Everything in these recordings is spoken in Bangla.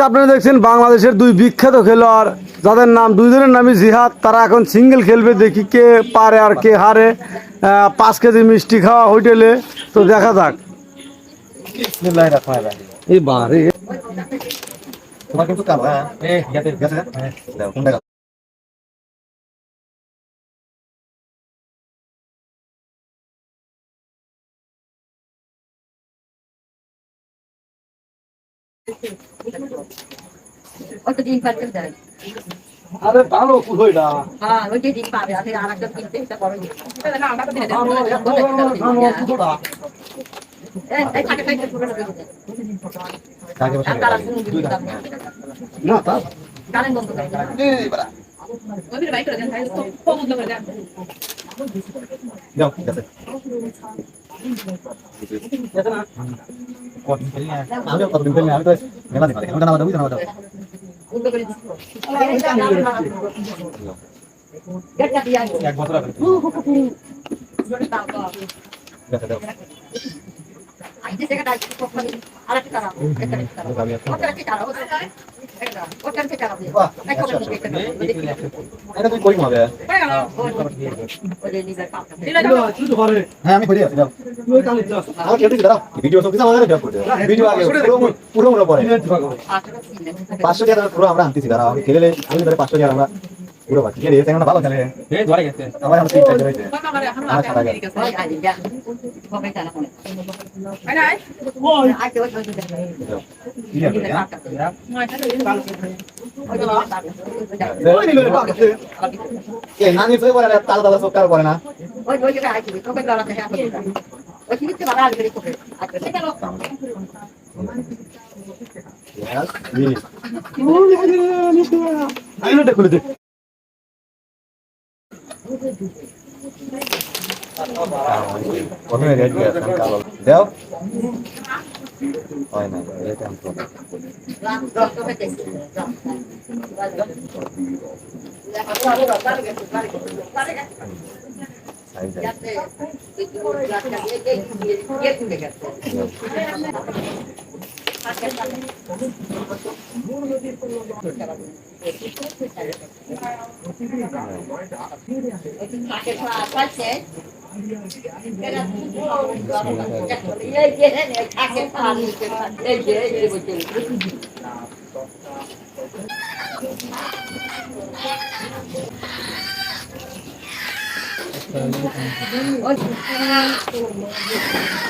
আপনারা দেখছেন বাংলাদেশের দুই বিখ্যাত খেলোয়াড় যাদের নাম দুইজনের নামই জিহাদ। তারা এখন সিঙ্গেল খেলবে, দেখি কে পারে আর কে হারে। 5 কেজি মিষ্টি খাওয়া হোটেলে, তো দেখা যাক। এই বারে তোমার কিন্তু কালো গেছে কোনটা কত দিন পারতে দেয়? আরে ভালো কুলইডা। হ্যাঁ, ওই যে দিন পাবে, আর আরেকটা কিনতে এটা বড় দিন। এটা না আমরা তো দিনে দেব। এই থাকে থাকে পুরো দেব। কাকে বসে তারা শুনুন দিতাম না তা গানে বন্ধ করে দাও। এই বাড়া ওই যে বাইক করে দেন, ভাই তো ফোন বন্ধ করে দেন। যাও গেছে আমি কতদিন পেলে আমি তো মেলা দিই ওটা না ওটা বুঝনা ওটা বন্ধ করে দিচ্ছি। গেটটা দিয়ে আইবো। এক বছর আগে জোরে দাও দাও। গেছে দাও আইতে জায়গাটা আইতে কোথায়? আরেকটা তারা। একটা তারা। ওটা কি তারা? ওটা কি তারা? এক কথা বলতে এটা তুই কই হবে হ্যাঁ আমি করি আছি যাও আর কেটে দাও ভিডিও সব কিছু আমাদের জব করতে ভিডিও আগে পুরো পুরো পরে 500 টাকা পুরো আমরা আনতেছি দাঁড়াও আমি খেলে আমি ধরে 500 টাকা আমরা পুরো বাকি কে রে তেমন ভালো খেলে এই ধরে গেছে আমার আমরা 3 টাকা হইছে আমার সারা গেছে নানি সই করে তালা তালা সব কার করে না ওই ওই জায়গায় আইছি তোকে দাঁড়াতে হ্যাঁ ওই কি দিতে বাড়া আসবে তোকে আচ্ছা সেটা লোক আমি এটা খুলে দে। প্রথমে রেড গেছে কালো দাও হয় না এটা আমি তোকে দেখি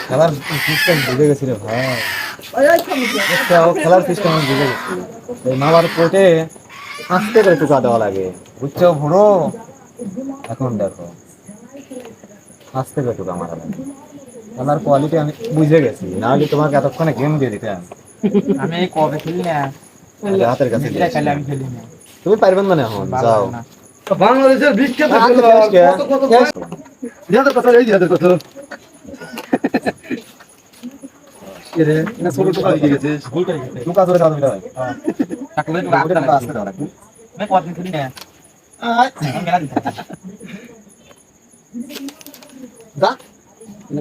খেলার সিস্টেম বুঝে গেছি রে ভাই খেলার সিস্টেম আমি বুঝে গেছি এই মামার কোটে আস্তে করে টুকা দেওয়া লাগে বুঝছো ভুড়ো এখন দেখো আস্তে করে টুকা মারা লাগে খেলার কোয়ালিটি আমি বুঝে গেছি নাহলে তোমাকে এতক্ষণে গেম দিয়ে দিতাম আমি কবে খেলি না হাতের কাছে এটা খেলে আমি খেলি না তুমি পারবেন না এখন যাও বাংলাদেশের বিখ্যাত জিহাদের কথা এই জিহাদের কথা এরে না ছোট ছোট হয়ে গেছে ভুল করে গেছে টুকা ধরে দাও তুমি তাকলে তো আস্তে আস্তে আস্তে দাও লাগবে আমি কতদিন খেলি না আমি মেলা দিতে দা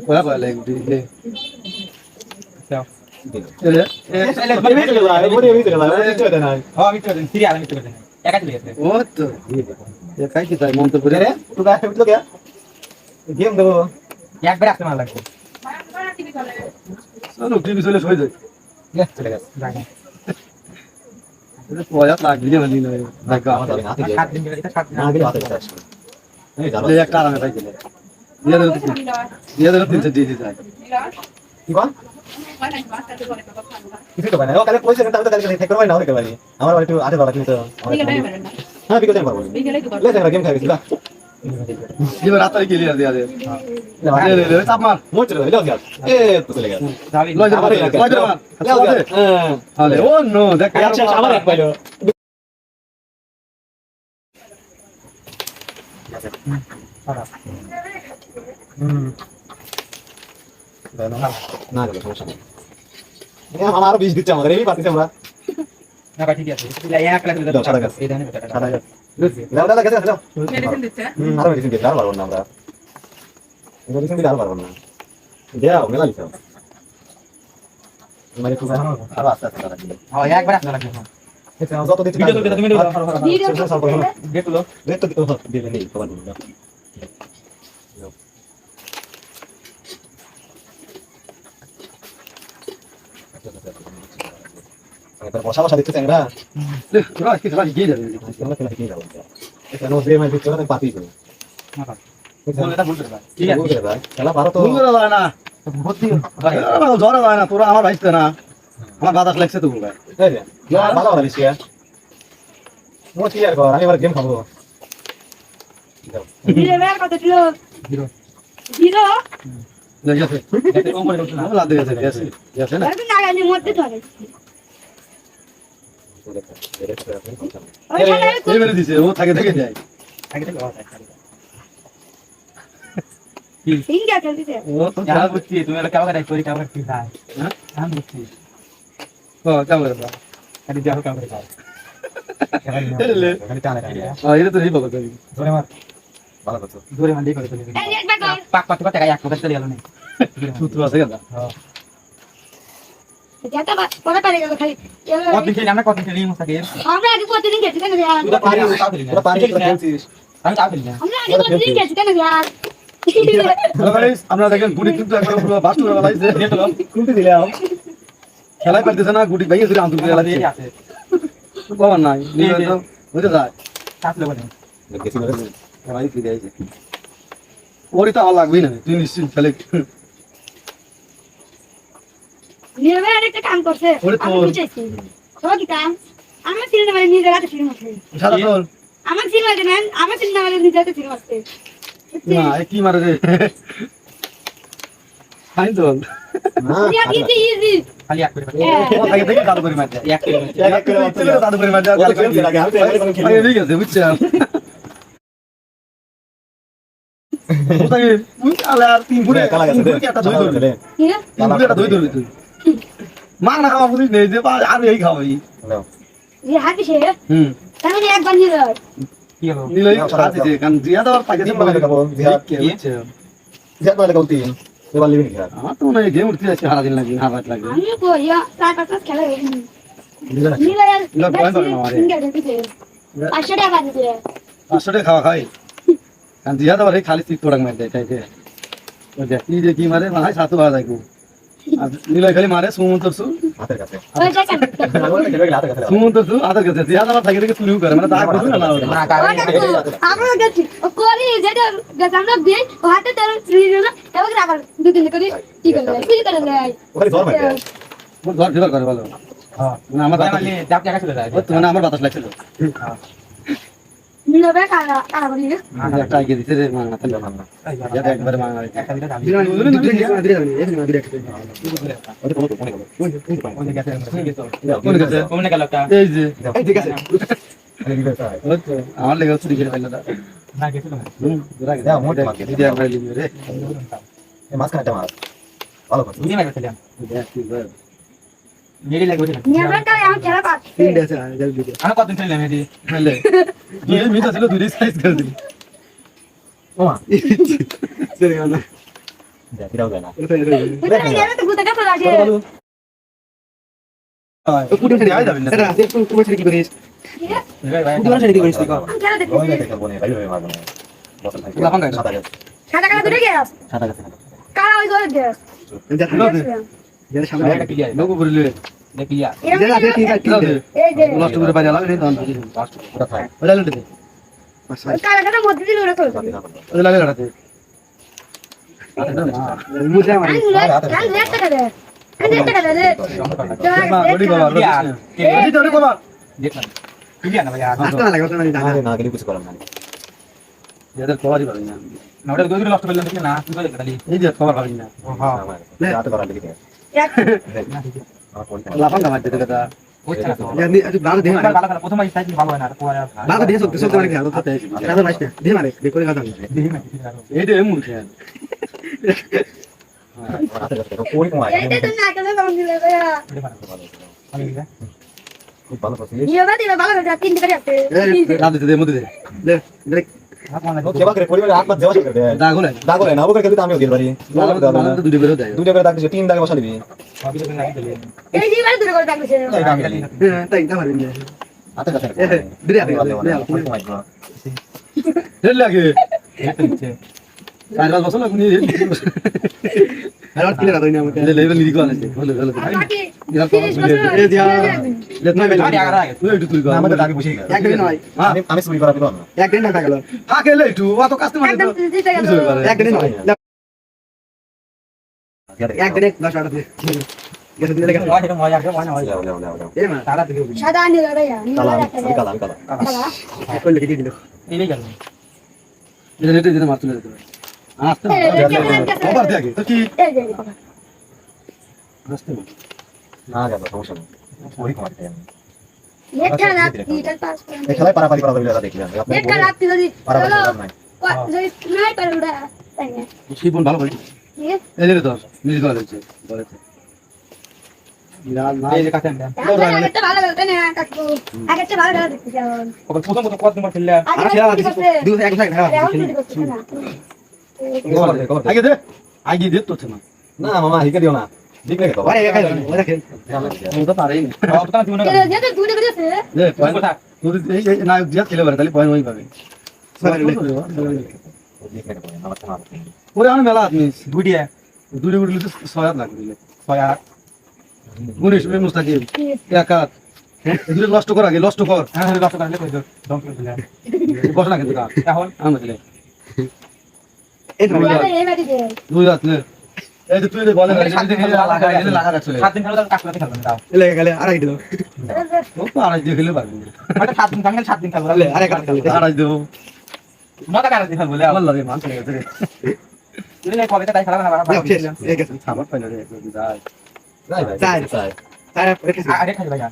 কোয়া কোয়া লাগবে এরে আমি তো ফিরে আলাম তো একা চলে গেছে ও তো এ কাই কি তাই মন্তব্য করে গেম দেবো একবার আসতে মারা লাগবে চলো টিভি চলে হয়ে যায় চলে গেছে এটা কোয়া লাগবে না নিলে ভাগ্য আমাদের হাতে 7 দিন গেলে এটা 7 দিন না গেলে হাতে গেছে এই জানো এই একটা আরামে পাইছিলে দিয়ে তিনটে দিয়ে দিতে হয় কি বল কিছু তো বানাই ও কালে পয়সা নিতে হবে কালকে ঠিক করবাই না হতে পারি আমার একটু আটে দাও কিন্তু হ্যাঁ বিকেলে পারবো লে গেম খাই গেছিলা এবার রাতে গেলি আর দিয়া দে লে চাপ মার মোট চলে গেল গেল এ তো চলে গেল লয় মার হ্যাঁ আরে ও নো দেখ আচ্ছা আবার এক পাইলো না গেল সমস্যা নেই আমার 20 দিচ্ছে আমাদের এই পাচ্ছি আমরা না ভাই ঠিক আছে এটা এক লাখ দাও সাদা গাছ এই দানে বেটা সাদা গাছ দাও দাও গেছে দাও মেডিসিন দিচ্ছে আরো মেডিসিন দিতে আর পারবো না আমরা মেডিসিন দিতে আর পারবো না দাও মেলা লিখাও মানে একটু আরো আস্তে আস্তে করা দিলে হ্যাঁ একবার আসতে লাগবে এটা যত দিতে ভিডিও করতে তুমি ভিডিও দেখলো রেট তো দিলে নেই কবার দিল এবার বসা বসা দিতে চাই না তোরা আজকে খেলা গিয়ে যাবে আমরা খেলা শিখে যাবো এটা নো যে মাই ভিতরে তো পাতি করে বলটা বলতে পারবা ঠিক আছে খেলা পারো তো ভুল করে যায় না ভর্তি জ্বরে যায় না তোরা আমার ভাইতে না আমার বাতাস লাগছে তো বলবে এই যে ভালো ভালো বেশি মো কি আর কর আমি এবার গেম খাবো ভিডিও বের কত ছিল হিরো ভিডিও দেখেছে দেখতে কম করে করতে না লাদ দিয়েছে গেছে না এখন আগে মধ্যে ধরে ওইখানে এই মেরে দিছে ও থাকে থেকে যায় আগে থেকে কথা আছে সিঙ্গা খেলতে ও তো यार বুঝছি তুমি এটা কেমন করে স্টোরি কেমন করে যায় হ্যাঁ আমি বুঝছি ও কেমন করে আরে দেখো কেমন করে যায় এখানে টানে টানে এটা তো এই বলো তুমি ধরে মার ভালো করছো ধরে মার দিয়ে করে চলে গেল এই যে একবার কর পাক পাক পাক এক ফোকাস চলে গেল না সূত্র আছে কেন হ্যাঁ যেটা পরে পারে গেল খালি কত দিন আমরা কত দিন মুস্তাকে আমরা আগে প্রতিদিন খেতে কেন यार তুই পারি পুরো পানি খেলছিস আমি তাও খেলি না আমরা আগে প্রতিদিন খেতে কেন यार হ্যালো গাইস আমরা দেখেন গুটি কিন্তু একবার পুরো বাস্ট করে ফেলাইছে কোনটি দিলাম খেলাই পারতেছে না গুটি ভেঙে দিলে আন্তরিক খেলা দিয়ে আছে বাবা নাই নিজে তো বুঝতে যায় কাটলে বলে গেছি না খেলাই ফিরে আইছে ওরই তো ভালো লাগবেই না তুই নিশ্চিত খেলে নিরবে আরেকটা কাম করছে ওরে আমি তোর। বুঝাইছি তোর কি কাম আমার সিনেমা মানে নিজের হাতে ফিল্ম আছে সারা তোর আমার সিনেমা দেন আমার সিনেমা মানে নিজের হাতে ফিল্ম আছে না এ কি মারে রে ফাইন তো না ইজি ইজি খালি এক করে ও থাকে থেকে দাদু করে মার দেয় এক করে এক করে ছেলে দাদু করে মার দেয় ওটা খেলছি আগে আমি তো এখানে কোনো খেলি ঠিক আছে বুঝছেন কোথায় আলে আর তিন ঘুরে খেলা গেছে ঘুরে একটা ধুই ধরবে কি রে তিন ঘুরে একটা ধুই ধরবে তুই মাং না খাওয়া বুঝিস নেই যে আর এই খাওয়াই এই হাতে সে হুম তাহলে একবার নিয়ে যাও কি হলো নিলই খাতে যে কারণ জিয়া তো আর পাকে তিন বানালে খাবো, জিয়া। জিয়াত মানে কোনটি এবার লিভিং খেলা আমার তো মনে হয় গেম উঠতে যাচ্ছে সারাদিন লাগে না রাত লাগে আমি কই ইয়া চার পাঁচ মাস খেলা হয়নি বুঝলা নিলে আর নিলে পয়েন্ট পাবে না আমারে। সিঙ্গেল খেলতে 500 টাকা দিতে 500 টাকা খাওয়া খাই কারণ জিয়া তো আর এই খালি সিট তোড়াক মার দেয় তাই ওই দেখ কি যে কি মারে মানে সাতু ভাড়া যাইবো আর নিলই খালি মারে সুমন্তরসু হাতের কাছে ওই দেখেন আমরা খেলে গেলে হাতের কাছে সুমন্তরসু আদার কাছে জিয়া তো আমার থাকে থেকে চুরিও করে মানে তা করবে না ওরা। না কারণ আমরা গেছি ও করি যেটা গেছে আমরা দিয়ে ও হাতে তার ফ্রিজ না এবার আবার দুদিন করে কি করে কি করে দেয় ওখানে জ্বর মারবে ওর ঘর ফেরার করে ভালো হ্যাঁ মানে আমার বাতাস মানে চাপ জায়গা চলে যায় ওর তো মানে আমার বাতাস লাগছিল নিলবে কারা কারা বলি একটা আগে দিতে রে মাংনা তাহলে না জিয়া তো একবারে মাংনা একটা দিলে দাবি ওটা কোনো তো মনে করো কোন গেছে কোন গেছে? কোন গেল একটা এই যে এই ঠিক আছে আমি কি করতে হয় ওই তো আমার লেগে চুরি করে ফেললো না গেছিল না দাও মোটে মাকে দিদি একবার লিবি রে এই মাছ খাইতে মাছ ভালো কথা বুঝি মাইরা ছিলাম দেখ কি করে মেরি লাগবে ছিল নিলবে কারা আমি খেলা পাচ্ছি আছে আগে ভিডিও আমি কতদিন ছিলাম মেরি ফেলে দুই মিনিট ছিল দুই সাইজ করে দিলি ওমা সরি না দেখ এটাও যায় না এটা নিয়ে তো গুতে কাছে লাগে তো কুটুম ছেড়ে আই যাবেন না এটা তুই কুটুম ছেড়ে কি করিস কুটুম ছেড়ে কি করিস তুই আমি খেলা দেখি ওই দেখতে বনে ভাই ভাই মারবো বসে থাকি লাফান গায় সাদা গেছে সাদা কালা দুটো গেছ সাদা গেছে কারা ওই করে গেছ এর সামনে একটা ক্লিয়ার লোগো করলে দেখি ইয়া এই যে নষ্ট করে বাইরে লাগে তখন ওটা খাই ওটা লুটে দে কারা কারা মধ্যে দিল ওরা তো ওটা লাগে রাতে মুজে আমার আমি লেট টাকা দে আমি লেট টাকা দে মা বডি বাবা বডি তো বাবা দেখলাম ক্লিয়ার না ভাই আস্তে লাগে ওটা না আরে না গেলে কিছু করার নাই এদের খবরই পাবি না না ওটা দুই নষ্ট করলাম দেখি না তুই দেখতে তালি এই যে খবর পাবি না হ্যাঁ রাতে করার দিকে না ঠিক আমার পড়তে লাফান গামার দিতে কথা হচ্ছে না তো জানি আজ বারো দিন ভালো ভালো প্রথম আই সাইজ ভালো হয় না পরে বারো দিন সত্যি সত্যি মানে কি হালত আছে কাজ মাইছে দিন মানে দেখো কথা দেখি না এই যে এমন খেয়াল রাতে গেছে কোই কমাই এইটা তো না কেন বন্ধ দিলে ভাইয়া আমি খুব ভালো করছিস নিয়ে বাদি ভালো করে তিন দিকে আছে এই রাতে দে মধ্যে দে লে কেবা করে পরিবারে হাত পা দেওয়া করে দেয় দাগলে না ওকে খেলতে আমিও গেল পারি দুটো করে দাগ দিছে তিন দাগে বসা দিবি এই যে বারে দূরে করে থাকছে হাতে কাছে আমাকে 30 বছর আমাদের দাগে বসে গেল আমি চুরি করা দিলাম একদম দিতে গেল সাদা নীল রে কালা কালা কালা না গেল সমস্যা নেই ওই কমাতে নেট খেলা ডিজিটাল পাস এই খেলায় পারাপারি করা যাবে দেখলাম আপনি নেট খেলা আপনি যদি পারাপারি চলো নাই যদি নাই পারে ওটা তাই না ভালো করে ঠিক আছে এই যে কাছে আমরা আগেরটা ভালো গেল তাই না কাকু আগেরটা ভালো গেল দেখতে যাও প্রথম কত দিন খেললে আগে দে তো না না মামা হিকে দিও না ঠিক লাগে তো অতটা জীবন যেতে দূরে গেছে না জিয়া খেলে পারে তাহলে পয়েন্ট ওই পাবে ওরে আমি মেলা আপনি দুইটা দূরে উঠলে তো 6 লাখ দিলে 6 গুনিশ মুস্তাকিম একাত দূরে নষ্ট কর আগে নষ্ট কর হ্যাঁ লক্ষ করলে কই দাও দম করে দিলে বস না কিন্তু এখন আমি দিলে এই মাটি দে দুই রাত নে এই যে তুই বলে লাগা রাখছ 7 দিন খেলো কাজ করতে খেলবেন দাও লেগে গেলে আড়াই দিল ও তো আড়াই দিয়ে খেলে পারবি মানে 7 দিন খেলে 7 দিন খেলবো আরে কাট খেলে আড়াই দেব মজা করে দিন বলে আমার লাগে মান চলে গেছে তুমি এই কবে তাই খেলা না বাবা এই গেছে খাবার পাইলো রে একদম যায় নাই ভাই চাই আরে খাই ভাইয়া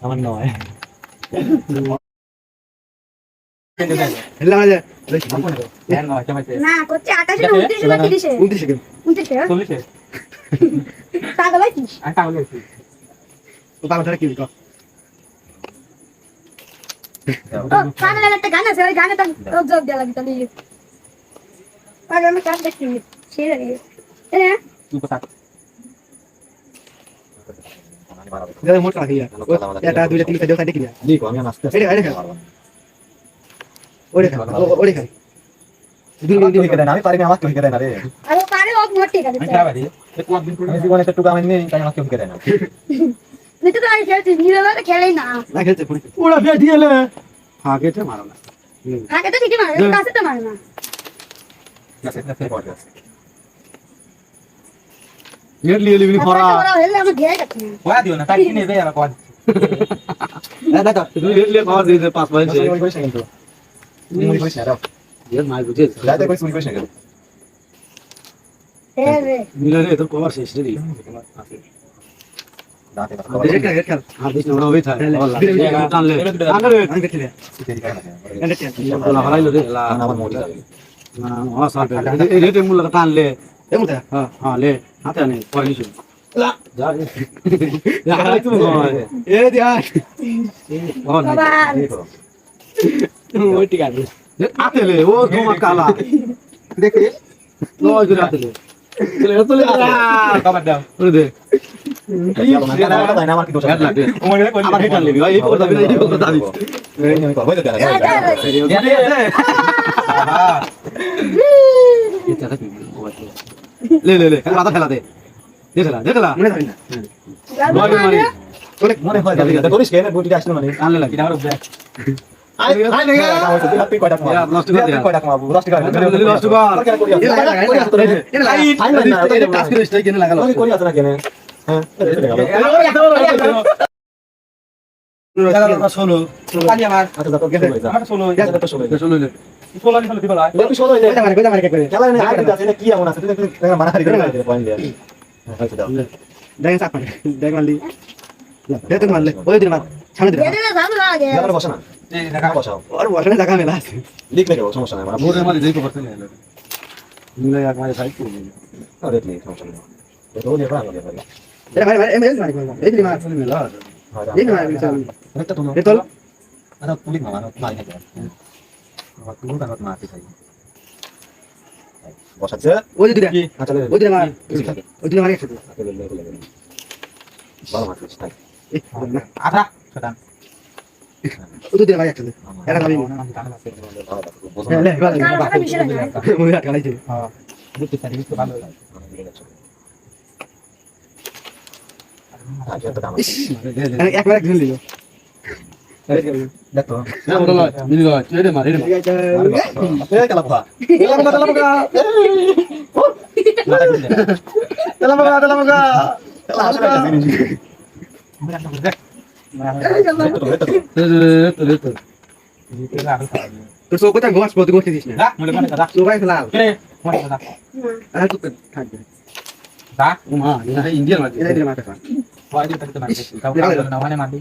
আমার নয় না করছে 28 না 29 না 30 এ 29 এ পাগল হইছিস ও কানাডার একটা গান আছে ওই গানে তো যোগ দেওয়া লাগবে তাহলে পাগল আমি গান দেখছি সেই লাগে হ্যাঁ তুই কথা দেখো আমি আসতে আমি পারি না আমার কেউ হিকে দেয় না রে আরে পারে ও মোট ঠিক আছে আমি খেলা বাড়ি এক দিন আমি জীবনে একটু টুকা আমি নেই তাই আমার কেউ হিকে দেয় না নিতে তো আমি খেলছি নিরবে খেলেই না ওরা ফের দিয়েলে হাগেতে মারো না আগে তো ঠিকই মারে কাছে তো মারে না নেট লিয়ে লিবি খরা ওরা হেলে আমি ঘেরে যাচ্ছি না ওয়া দিও না তাই কি নেবে আমার কোয়া তুই নেট লিয়ে খাওয়া দিতে 5 পয়েন্ট চুরি করিস না কিন্তু চুরি করিস না দাও এর মাই বুঝে যাইতে কই চুরি করিস না কেন হ্যাঁ রে মিলে রে তোর কভার শেষ রে দাঁতে কথা আর দিস না ওরা ওই থাকে টানলে টানলে আমি দেখলে না হারাইলো রে লা আমার মোটি যাবে না হ্যাঁ সাথে এই রেটে মূল টানলে এমতে হ্যাঁ হ্যাঁ লে হাতে আনে পয়লিশ লা যা হারাই তুমি এ দিয়া ও না বাবা ওই ঠিক আছে হাতে লে ও তোমার কালা দেখে ও জুরে হাতে লে তো লে কবার দাও ওরে দে আমার কি দোষ আছে লাগে ওমরে কই আমার হেড লাগবে এই কথা দাবি এই কথা দাবি আমি করব হইতে দেয় ले ले ले माथा खेला दे देख ला मने धरी ना মনে হয় যাবে তোরিস কেন বুটিটা আসলো মানে आने लगी এটা আমার উপরে আই নেই তুই কয়টা কমা নষ্ট করে দে কয়টা কমা নষ্ট করে নষ্ট কর এই টাস্ক রেস্টাই কেন লাগালো করি আছে না কেন হ্যাঁ ষোলো কালি আমার আচ্ছা যত গেছে আমার ষোলো তো শুনে ষোলো ষোলো নি ষোলো দিবা তুই শুনো এই খেলা নেই আইডি আছে কি এমন আছে তুই মানা হারি করে পয়েন্ট দে আচ্ছা দাও দেখেন চাপ দেখ মারলি দে তো মারলে ওই দিন মার সামনে দিন গেলে জানো না আগে এখানে বসা না এই দেখা বসাও আর বসানে জায়গা মেলা আছে লিখ লেগে সমস্যা নাই মোরে মারি যাই করতে নেই মিলে এক মারে সাইড করে আরে লিখ সমস্যা নাই তো ওই দেখো আমি দেখো এরা মারে মারে এই দিন মার মেলা এই মার একটা তুমি এই তোল আরে পুলিশ মামা মারি না তুমি কানত মারতে চাই বসাচ্ছে ওই যে দুইটা আচ্ছা ওই দুইটা মার ওই দুইটা মার একসাথে ভালো মারছিস তাই আধা শতান ওই দুইটা মার একসাথে এটা খাবি হ্যাঁ লে ভালো কারণ মিশে না মুই হাত গালাইছে হ্যাঁ বুঝতে পারি তো ভালো একবার ঢেল দিল দেখো না বড় লয় মিলি লয় এটা মার এটা এই কালাপা তেলাপোকা তোর সব কথা গোস বলতে গোস দিস না রাখ মনে মনে রাখ সবাই খেলা কে মনে রাখ আর তো থাকবে রাখ ও মা না ইন্ডিয়ান মার এটা দিলে মার খা ওই যে তো মারতে কাউ না মানে মারবি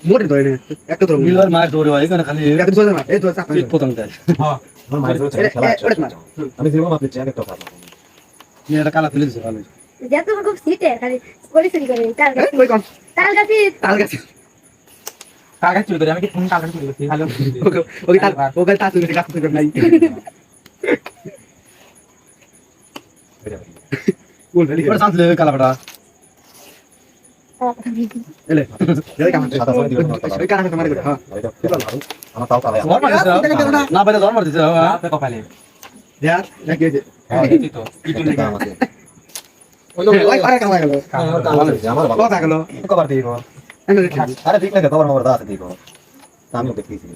মোটে ধরে না একটা তো মিলার মার দৌড়ে হয় এখানে খালি এটা তো মার এই তো চাপ পিঠ পতন দেয় হ্যাঁ আমার মায়ের খেলা আমি জীবন মারতে চাই একটা কথা নিয়ে এটা কালা তুলে দিছে ভালো যেহেতু আমার খুব সিটে খালি পরিশ্রম করে তার কাছে কই কোন তার কাছে তাল গাছ কাগজ চুরি করে আমি কি ফোন কাগজ চুরি করছি হ্যালো ওকে তাল ওকে তাল তুই গাছ তুই নাই কোন ফেলি এবার শান্ত লে কালা বড়া এলে এই কাম সাদা করে দিবেন এই কাম মারি করে হ্যাঁ আমার তাও কালা ধর মারছে না বাইরে ধর মারছে তো কপালে যা দেখে যে এই তো কি তুই এটা আমাকে ওই আরে কাম গেল আমার ভালো কথা গেল কবার দিব আরে ঠিক লাগে কবার আমার দাস দিব আমি দেখতেছি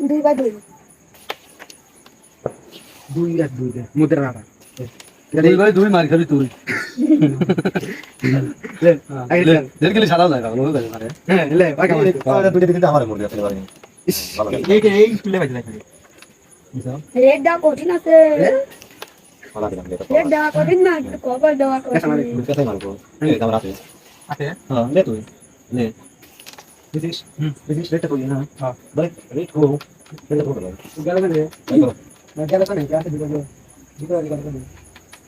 দুই বা দুই দুই মুদ্রা রাখা দুই ভাই দুই মার খাবি তুই লে আই লে দের গেলে সাদা যায় ভালো যায় মারে হ্যাঁ লে ওই কাম আরে দুইটা দিতে আমার মুরগি আছে পারি ভালো লাগে এই তুলে বাজে দেখি রেড দা কঠিন আছে ভালো দিলাম এটা রেড দা কঠিন না কভার দেওয়া কঠিন কোথায় মারবো এই ক্যামেরা আছে আছে হ্যাঁ লে তুই লে দিস দিস রেট কই না হ্যাঁ বলে রেট কো রেট কো বলে গেল মানে গেল মানে কাছে দিব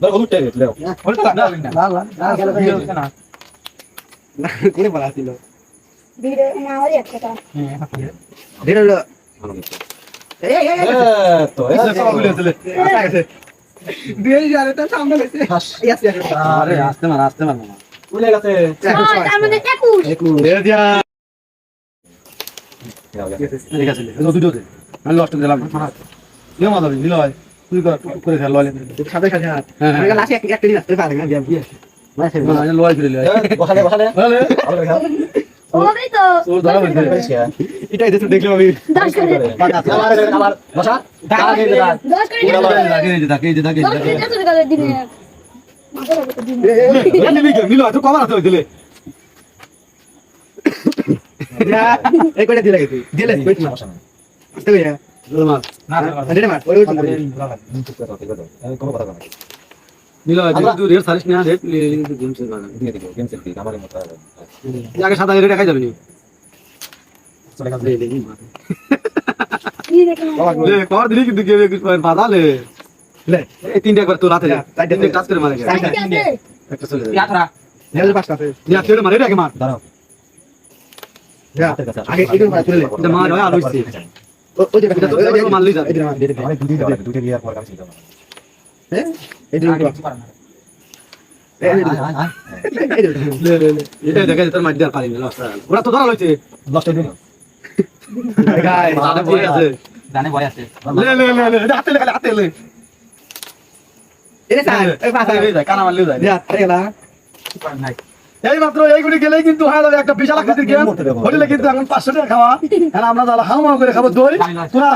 বলে হলুদ রেট লেও বলতো না না গেল না কোনে বলা ছিল ভিডিও না হলে একটা হ্যাঁ ধীরে লো ভালো গেছে এই এই এই তো দিয়ে যারে তো সামনে গেছে ইয়াস ইয়াস আরে আস্তে মার উলে গেছে তার মানে 21 দে দিয়া ঠিক আছে এই দুটো দে আমি লস্ট দিলাম নিও মাদাবি নিলো হয় তুই করে খেল লয় সাথে সাথে হাত আমি লাস্ট একটা দিন আসতে পারে না বিয়া বিয়া মানে লয় করে লয় বসালে বসালে বলে ভালো লাগে ওই তো ও ধরা বলতে এটাই দেখো দেখলাম আমি 10 করে আমার বসা আগে দে 10 করে থাকে 10 করে দিনে মাথা লাগবে দিনে মিলো তো কমার আছে দিলে এই কয়টা দিলে গেছে দিলে কইতে না আসতে ভাইয়া মার না আরে মার ওই কোনো কথা না মিলো তুই রেট সারিস না রেট গেম সে বানা দিয়ে দিব গেম খেলতে আমার মত আগে সাদা রেট দেখাই যাবে নি চলে গেছে কি দেখে লে কর দিলি কিন্তু গেম কিছু বাধা লে লে এই তিনটা একবার তোর হাতে তিনটা টাচ করে মারে সাইড আছে একটা চলে যায় ইয়াত্রা নেল পাঁচটা আছে ইয়া ছেড়ে মারে রে মার দাঁড়াও যা আগে এটা মার তুলে এটা মার হয় আলু ইসি ওই যে এটা তো মারলি যা এটা মার দে অনেক দুটি গিয়ে পর কাজ ছিল হ্যাঁ এই দিন এই লে এটা দেখা যায় তোর মার দিয়ার পারি না লস ওরা তো ধরা লইছে লস্ট দিন গাই সাদা পড়ে আছে জানে ভয় আছে লে এটা হাতে লে এটা স্যার এই পাঁচটা এই যায় কানা মারলে যায় যা আরে গেলা নাই এই মাত্র এইগুলি গেলেই কিন্তু হয় একটা বিশাল আকৃতির গেম হইলে কিন্তু এখন 500 টাকা খাওয়া এখন আমরা তাহলে হাও করে খাবো দই তোরা